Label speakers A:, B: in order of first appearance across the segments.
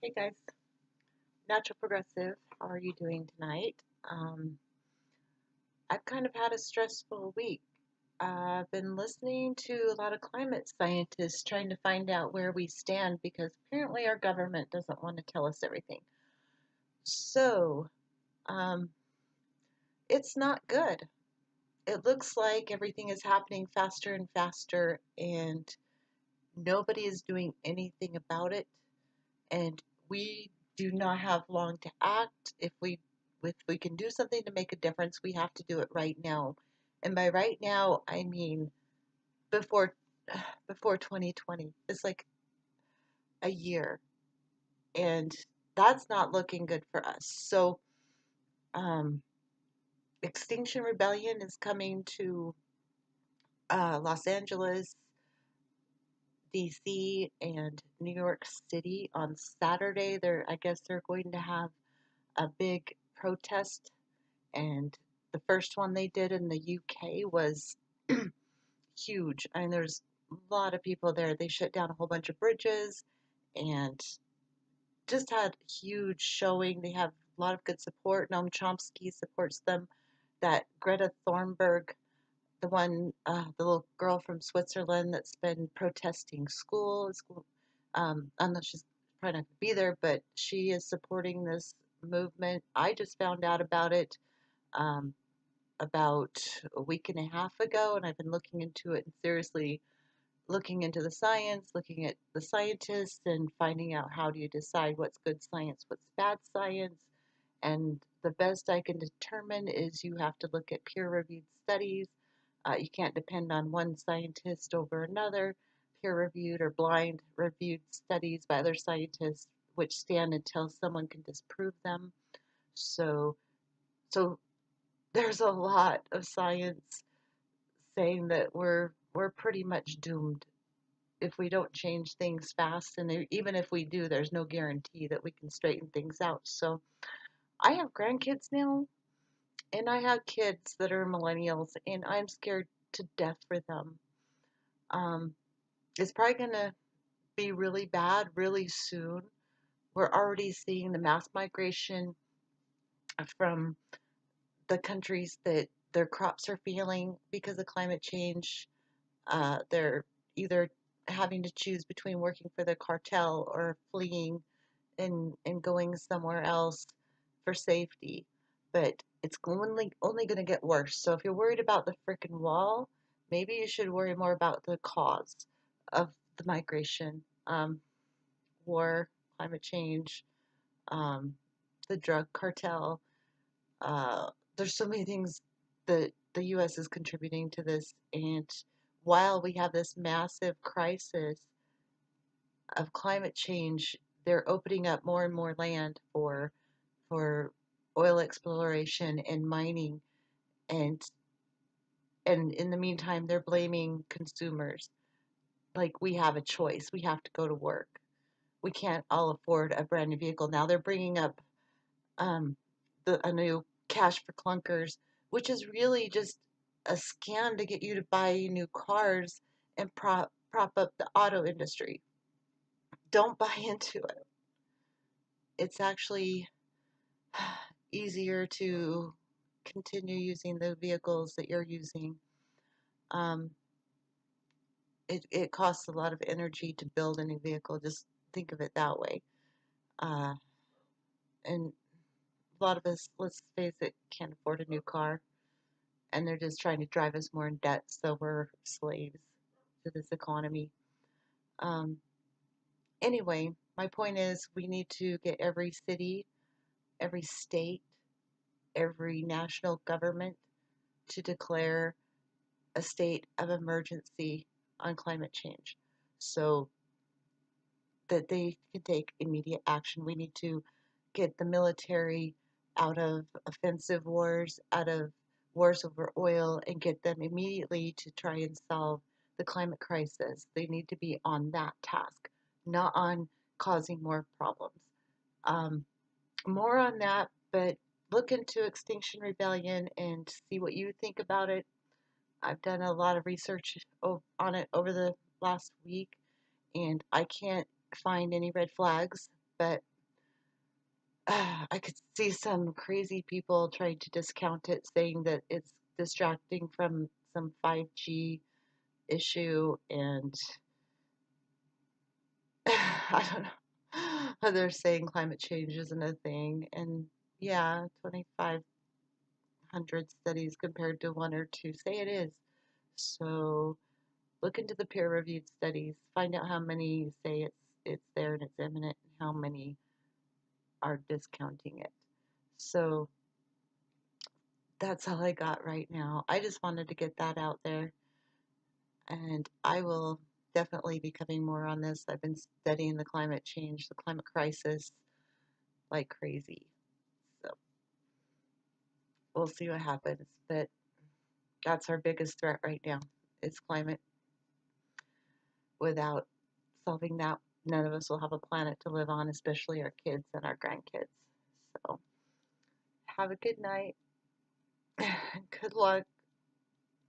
A: Hey guys, Natural Progressive, how are you doing tonight? Um, I've kind of had a stressful week. I've been listening to a lot of climate scientists trying to find out where we stand because apparently our government doesn't want to tell us everything. So, um, it's not good. It looks like everything is happening faster and faster, and nobody is doing anything about it. And we do not have long to act. If we can do something to make a difference, we have to do it right now. And by right now, I mean before before 2020. It's like a year, and that's not looking good for us. So, um, Extinction Rebellion is coming to Los Angeles, DC, and New York City on Saturday. I guess they're going to have a big protest, and the first one they did in the UK was huge. I mean, there's a lot of people there. They shut down a whole bunch of bridges and just had huge showing. They have a lot of good support. Noam Chomsky supports them. That Greta Thunberg, the little girl from Switzerland that's been protesting schools. I don't know, she's probably not going to be there, but she is supporting this movement. I just found out about it um, about a week and a half ago, and I've been looking into it and seriously looking into the science, looking at the scientists, and finding out how do you decide what's good science, what's bad science. And the best I can determine is you have to look at peer-reviewed studies. You can't depend on one scientist over another. Peer-reviewed or blind reviewed studies by other scientists, which stand until someone can disprove them. So, so there's a lot of science saying that we're pretty much doomed if we don't change things fast, and even if we do, there's no guarantee that we can straighten things out. So I have grandkids now, and I have kids that are millennials, and I'm scared to death for them. um, it's probably going to be really bad really soon. We're already seeing the mass migration from the countries that their crops are failing because of climate change. They're either having to choose between working for the cartel or fleeing and going somewhere else for safety. But it's only going to get worse. So if you're worried about the frickin' wall, maybe you should worry more about the cause of the migration. War, climate change, um, the drug cartel. There's so many things that the U.S. is contributing to this, and while we have this massive crisis of climate change, they're opening up more and more land for oil exploration and mining, and and in the meantime, they're blaming consumers. Like we have a choice. We have to go to work. We can't all afford a brand new vehicle. Now they're bringing up um, a new cash for clunkers, which is really just a scam to get you to buy new cars and prop up the auto industry. Don't buy into it. It's actually easier to continue using the vehicles that you're using. Um, it costs a lot of energy to build a new vehicle. Just think of it that way. Uh, and a lot of us, let's face it, can't afford a new car, and they're just trying to drive us more in debt, so we're slaves to this economy. Um, anyway, my point is we need to get every city, every state, every national government to declare a state of emergency on climate change so that they can take immediate action. We need to get the military out of offensive wars, out of wars over oil, and get them immediately to try and solve the climate crisis. They need to be on that task, not on causing more problems. Um, More on that, but look into Extinction Rebellion and see what you think about it. I've done a lot of research on it over the last week, and I can't find any red flags, but I could see some crazy people trying to discount it, saying that it's distracting from some 5G issue, and I don't know. They're saying climate change isn't a thing, and yeah, 2,500 studies compared to one or two say it is. So look into the peer-reviewed studies, find out how many say it's there and it's imminent, and how many are discounting it. So that's all I got right now. I just wanted to get that out there, and I will definitely be coming more on this. I've been studying the climate change, the climate crisis like crazy. So we'll see what happens. But that's our biggest threat right now. It's climate. Without solving that, none of us will have a planet to live on, especially our kids and our grandkids. So have a good night. Good luck.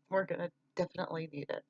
A: We're going to definitely need it.